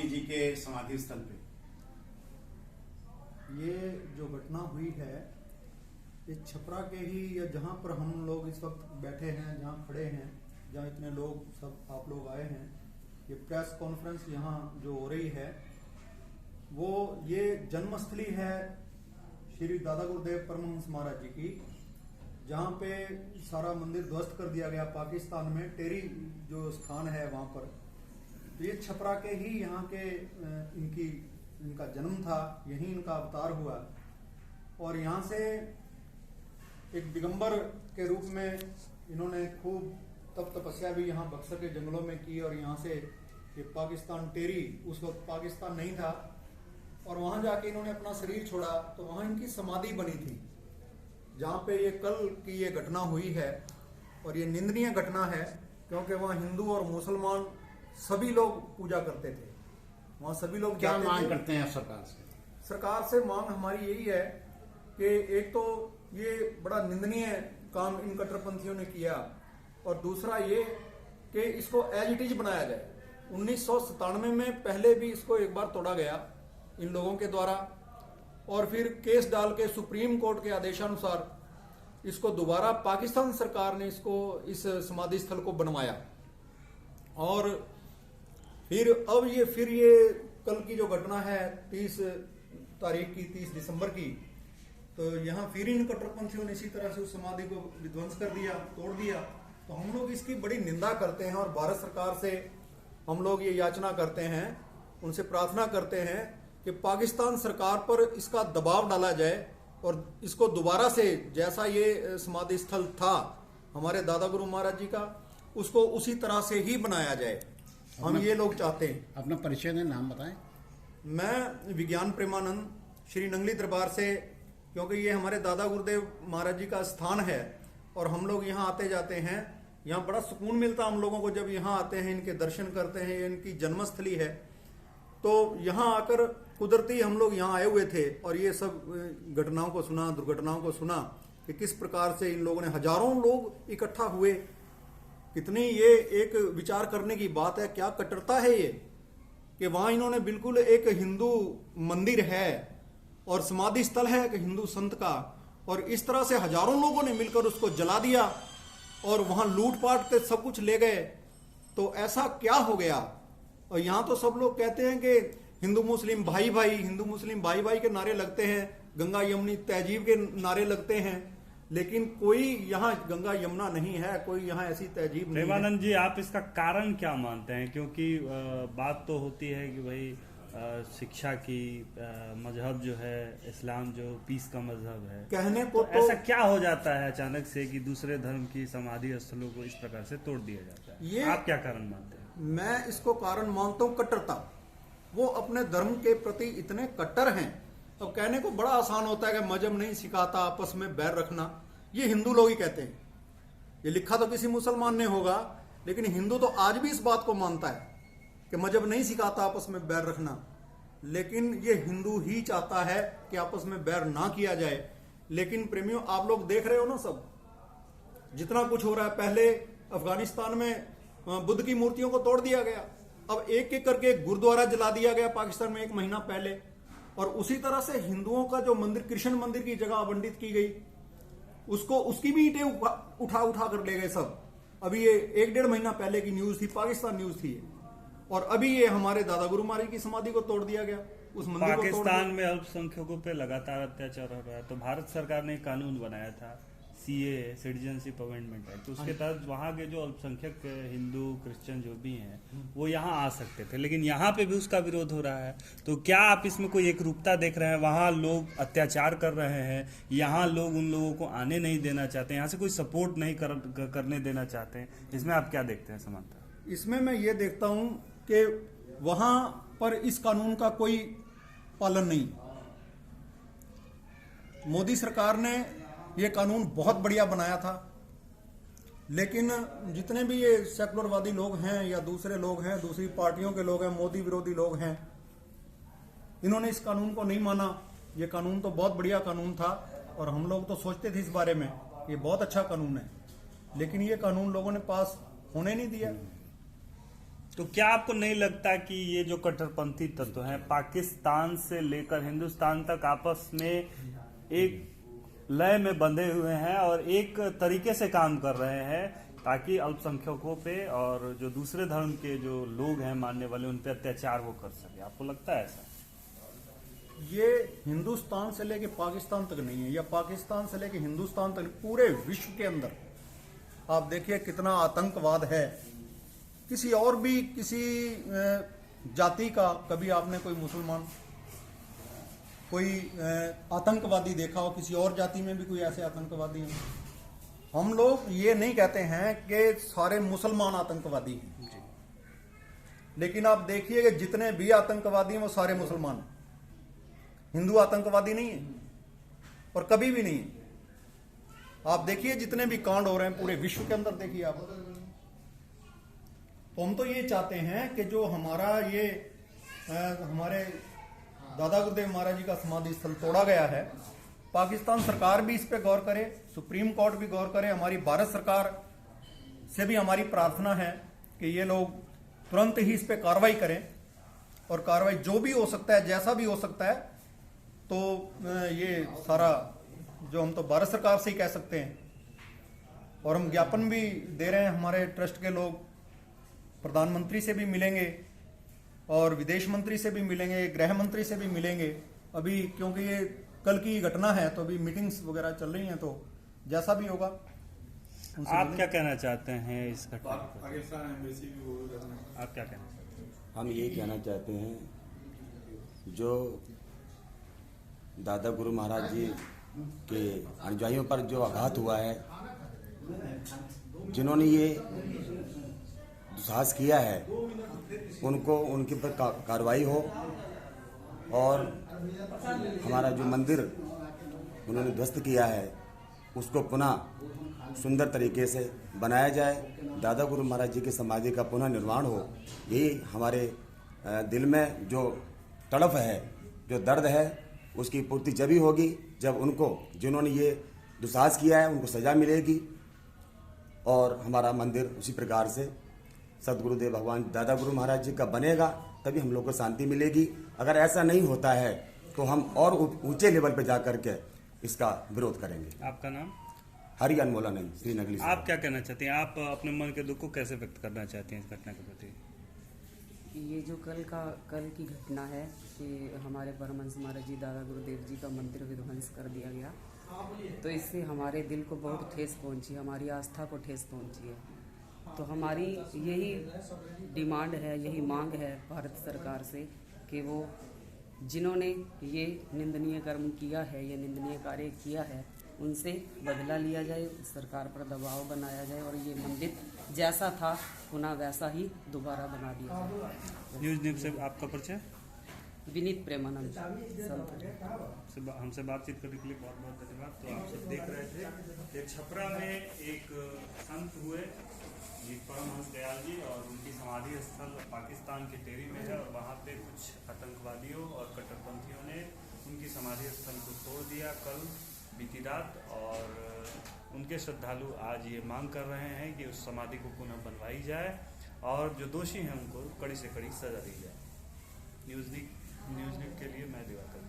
स्वामी जी के समाधि स्थल पे। ये जो घटना हुई है ये छपरा के ही, या जहाँ पर हम लोग इस वक्त बैठे हैं, जहाँ खड़े हैं, जहाँ इतने लोग सब आप लोग आए हैं, ये प्रेस कॉन्फ्रेंस यहाँ जो हो रही है वो ये जन्मस्थली है श्री दादा गुरुदेव परमहंस महाराज जी की, जहाँ पे सारा मंदिर ध्वस्त कर दिया गया पाकिस्तान में। टेरी जो स्थान है वहाँ पर, तो ये छपरा के ही यहाँ के इनका जन्म था, यहीं इनका अवतार हुआ। और यहाँ से एक दिगंबर के रूप में इन्होंने खूब तप तपस्या भी यहाँ बक्सर के जंगलों में की। और यहाँ से ये पाकिस्तान, टेरी उस वक्त पाकिस्तान नहीं था, और वहाँ जाके इन्होंने अपना शरीर छोड़ा, तो वहाँ इनकी समाधि बनी थी, जहाँ पे ये कल की ये घटना हुई है। और ये निंदनीय घटना है, क्योंकि वहाँ हिंदू और मुसलमान सभी लोग पूजा करते थे। वहाँ सभी लोग क्या मांग करते हैं सरकार से? सरकार से मांग हमारी यही है कि एक तो ये बड़ा निंदनीय काम इन कट्टरपंथियों ने किया, और दूसरा ये कि इसको एज इट इज बनाया जाए। 1997 में पहले भी इसको एक बार तोड़ा गया इन लोगों के द्वारा, और फिर केस डाल के सुप्रीम कोर्ट के आदेशानुसार इसको दोबारा पाकिस्तान सरकार ने इसको इस समाधि स्थल को बनवाया। और फिर अब ये कल की जो घटना है 30 तारीख की, 30 दिसंबर की, तो यहाँ फिर इन कट्टरपंथियों ने इसी तरह से उस समाधि को विध्वंस कर दिया, तोड़ दिया। तो हम लोग इसकी बड़ी निंदा करते हैं, और भारत सरकार से हम लोग ये याचना करते हैं, उनसे प्रार्थना करते हैं कि पाकिस्तान सरकार पर इसका दबाव डाला जाए, और इसको दोबारा से जैसा ये समाधि स्थल था हमारे दादा गुरु महाराज जी का, उसको उसी तरह से ही बनाया जाए। हम ये लोग चाहते हैं। अपना परिचय दें, नाम बताएं। मैं विज्ञान प्रेमानंद श्री नंगली दरबार से, क्योंकि ये हमारे दादा गुरुदेव महाराज जी का स्थान है, और हम लोग यहाँ आते जाते हैं। यहाँ बड़ा सुकून मिलता हम लोगों को जब यहाँ आते हैं, इनके दर्शन करते हैं। ये इनकी जन्मस्थली है, तो यहाँ आकर कुदरती हम लोग यहाँ आए हुए थे, और ये सब घटनाओं को सुना, दुर्घटनाओं को सुना कि किस प्रकार से इन लोगों ने, हजारों लोग इकट्ठा हुए। कितनी ये एक विचार करने की बात है, क्या कट्टरता है ये, कि वहां इन्होंने बिल्कुल एक हिंदू मंदिर है और समाधि स्थल है एक हिंदू संत का, और इस तरह से हजारों लोगों ने मिलकर उसको जला दिया और वहां लूटपाट के सब कुछ ले गए। तो ऐसा क्या हो गया? और यहाँ तो सब लोग कहते हैं कि हिंदू मुस्लिम भाई भाई, हिंदू मुस्लिम भाई भाई के नारे लगते हैं, गंगा यमुनी तहजीब के नारे लगते हैं, लेकिन कोई यहाँ गंगा यमुना नहीं है, कोई यहाँ ऐसी तहजीब नहीं है। प्रेमानंद जी, आप इसका कारण क्या मानते हैं? क्योंकि बात तो होती है कि भाई शिक्षा की, मजहब जो है इस्लाम जो पीस का मजहब है, कहने को तो ऐसा क्या हो जाता है अचानक से कि दूसरे धर्म की समाधि स्थलों को इस प्रकार से तोड़ दिया जाता है? ये आप क्या कारण मानते हैं? मैं इसको कारण मानता हूँ कट्टरता। वो अपने धर्म के प्रति इतने कट्टर हैं। अब कहने को बड़ा आसान होता है कि मजहब नहीं सिखाता आपस में बैर रखना, ये हिंदू लोग ही कहते हैं। ये लिखा तो किसी मुसलमान ने होगा, लेकिन हिंदू तो आज भी इस बात को मानता है कि मजहब नहीं सिखाता आपस में बैर रखना। लेकिन ये हिंदू ही चाहता है कि आपस में बैर ना किया जाए। लेकिन प्रेमियों, आप लोग देख रहे हो ना, सब जितना कुछ हो रहा है। पहले अफगानिस्तान में बुद्ध की मूर्तियों को तोड़ दिया गया, अब एक एक करके गुरुद्वारा जला दिया गया पाकिस्तान में 1 महीना पहले। और उसी तरह से हिंदुओं का जो मंदिर, कृष्ण मंदिर की जगह आवंटित की गई, उसकी भी ईंटें उठा कर ले गए सब। अभी ये 1-1.5 महीना पहले की न्यूज थी, पाकिस्तान न्यूज थी। और अभी ये हमारे दादा गुरु महाराज की समाधि को तोड़ दिया गया, उस मंदिर को तोड़ दिया। पाकिस्तान में अल्पसंख्यकों पे लगातार अत्याचार हो रहा है, तो भारत सरकार ने कानून बनाया था CAA, सिटीजनशिप अमेंडमेंट एक्ट, तो उसके तहत वहाँ के जो अल्पसंख्यक हिंदू क्रिश्चियन जो भी हैं वो यहाँ आ सकते थे, लेकिन यहाँ पे भी उसका विरोध हो रहा है। तो क्या आप इसमें कोई एक रूपता देख रहे हैं? वहाँ लोग अत्याचार कर रहे हैं, यहाँ लोग उन लोगों को आने नहीं देना चाहते, यहाँ से कोई सपोर्ट नहीं करने देना चाहते हैं, इसमें आप क्या देखते हैं समानता? इसमें मैं ये देखता हूँ कि वहाँ पर इस कानून का कोई पालन नहीं। मोदी सरकार ने ये कानून बहुत बढ़िया बनाया था, लेकिन जितने भी ये सेकुलरवादी लोग हैं या दूसरे लोग हैं, दूसरी पार्टियों के लोग हैं, मोदी विरोधी लोग हैं, इन्होंने इस कानून को नहीं माना। ये कानून तो बहुत बढ़िया कानून था, और हम लोग तो सोचते थे इस बारे में ये बहुत अच्छा कानून है, लेकिन ये कानून लोगों ने पास होने नहीं दिया। तो क्या आपको नहीं लगता कि ये जो कट्टरपंथी तत्व हैं पाकिस्तान से लेकर हिंदुस्तान तक आपस में एक लय में बंधे हुए हैं और एक तरीके से काम कर रहे हैं ताकि अल्पसंख्यकों पे और जो दूसरे धर्म के जो लोग हैं मानने वाले उन पे अत्याचार वो कर सके? आपको लगता है ऐसा? ये हिंदुस्तान से लेके पाकिस्तान तक नहीं है, या पाकिस्तान से लेके हिंदुस्तान तक, पूरे विश्व के अंदर आप देखिए कितना आतंकवाद है। किसी और भी किसी जाति का कभी आपने कोई मुसलमान कोई आतंकवादी देखा हो? किसी और जाति में भी कोई ऐसे आतंकवादी हैं? हम लोग ये नहीं कहते हैं कि सारे मुसलमान आतंकवादी हैं, लेकिन आप देखिए कि जितने भी आतंकवादी हैं वो सारे मुसलमान हैं। हिंदू आतंकवादी नहीं है और कभी भी नहीं है। आप देखिए जितने भी कांड हो रहे हैं पूरे विश्व के अंदर, देखिए आप। तो हम तो ये चाहते हैं कि जो हमारा ये हमारे दादा गुरुदेव महाराज जी का समाधि स्थल तोड़ा गया है, पाकिस्तान सरकार भी इस पे गौर करे, सुप्रीम कोर्ट भी गौर करे। हमारी भारत सरकार से भी हमारी प्रार्थना है कि ये लोग तुरंत ही इस पे कार्रवाई करें, और कार्रवाई जो भी हो सकता है, जैसा भी हो सकता है, तो ये सारा जो हम तो भारत सरकार से ही कह सकते हैं। और हम ज्ञापन भी दे रहे हैं, हमारे ट्रस्ट के लोग प्रधानमंत्री से भी मिलेंगे और विदेश मंत्री से भी मिलेंगे, गृह मंत्री से भी मिलेंगे अभी, क्योंकि ये कल की घटना है तो अभी मीटिंग्स वगैरह चल रही हैं, तो जैसा भी होगा। आप क्या कहना चाहते हैं इस घटना पर? आप क्या कहना चाहते हैं? हम ये कहना चाहते हैं जो दादा गुरु महाराज जी के अनुयायियों पर जो आघात हुआ है, जिन्होंने ये दुस्साहस किया है, उनको उनके पर कार्रवाई हो, और हमारा जो मंदिर उन्होंने ध्वस्त किया है उसको पुनः सुंदर तरीके से बनाया जाए, दादा गुरु महाराज जी के समाधि का पुनः निर्माण हो। यही हमारे दिल में जो तड़प है, जो दर्द है, उसकी पूर्ति जब ही होगी जब उनको, जिन्होंने ये दुस्साहस किया है, उनको सजा मिलेगी और हमारा मंदिर उसी प्रकार से सदगुरुदेव भगवान दादा गुरु महाराज जी का बनेगा, तभी हम लोग को शांति मिलेगी। अगर ऐसा नहीं होता है तो हम और ऊंचे लेवल पर जाकर के इसका विरोध करेंगे। आपका नाम? हरि अनमोला नहीं, श्रीनगरी से। आप क्या कहना चाहते हैं? आप अपने मन के दुख को कैसे व्यक्त करना चाहते हैं इस घटना के प्रति? ये जो कल की घटना है कि हमारे परमहंस महाराज जी दादा गुरुदेव जी का मंदिर विध्वंस कर दिया गया, तो इससे हमारे दिल को बहुत ठेस पहुंची, हमारी आस्था को ठेस पहुंची है। तो हमारी यही डिमांड है, यही मांग है भारत सरकार से कि वो जिन्होंने ये निंदनीय कर्म किया है, ये निंदनीय कार्य किया है, उनसे बदला लिया जाए, सरकार पर दबाव बनाया जाए और ये मंदिर जैसा था पुनः वैसा ही दोबारा बना दिया जाए। न्यूज़ से आपका परिचय? विनीत प्रेमानंद संत। हमसे बातचीत करने के लिए बहुत बहुत धन्यवाद। तो आप सब देख रहे थे कि छपरा में एक संत हुए, ये परमहंस दयाल जी, और उनकी समाधि स्थल पाकिस्तान के टेरी में है, और वहाँ पे कुछ आतंकवादियों और कट्टरपंथियों ने उनकी समाधि स्थल को तोड़ दिया कल बीती रात, और उनके श्रद्धालु आज ये मांग कर रहे हैं कि उस समाधि को पुनः बनवाई जाए और जो दोषी हैं उनको कड़ी से कड़ी सजा दी जाए। न्यूज़ के लिए मैं दिवाकर।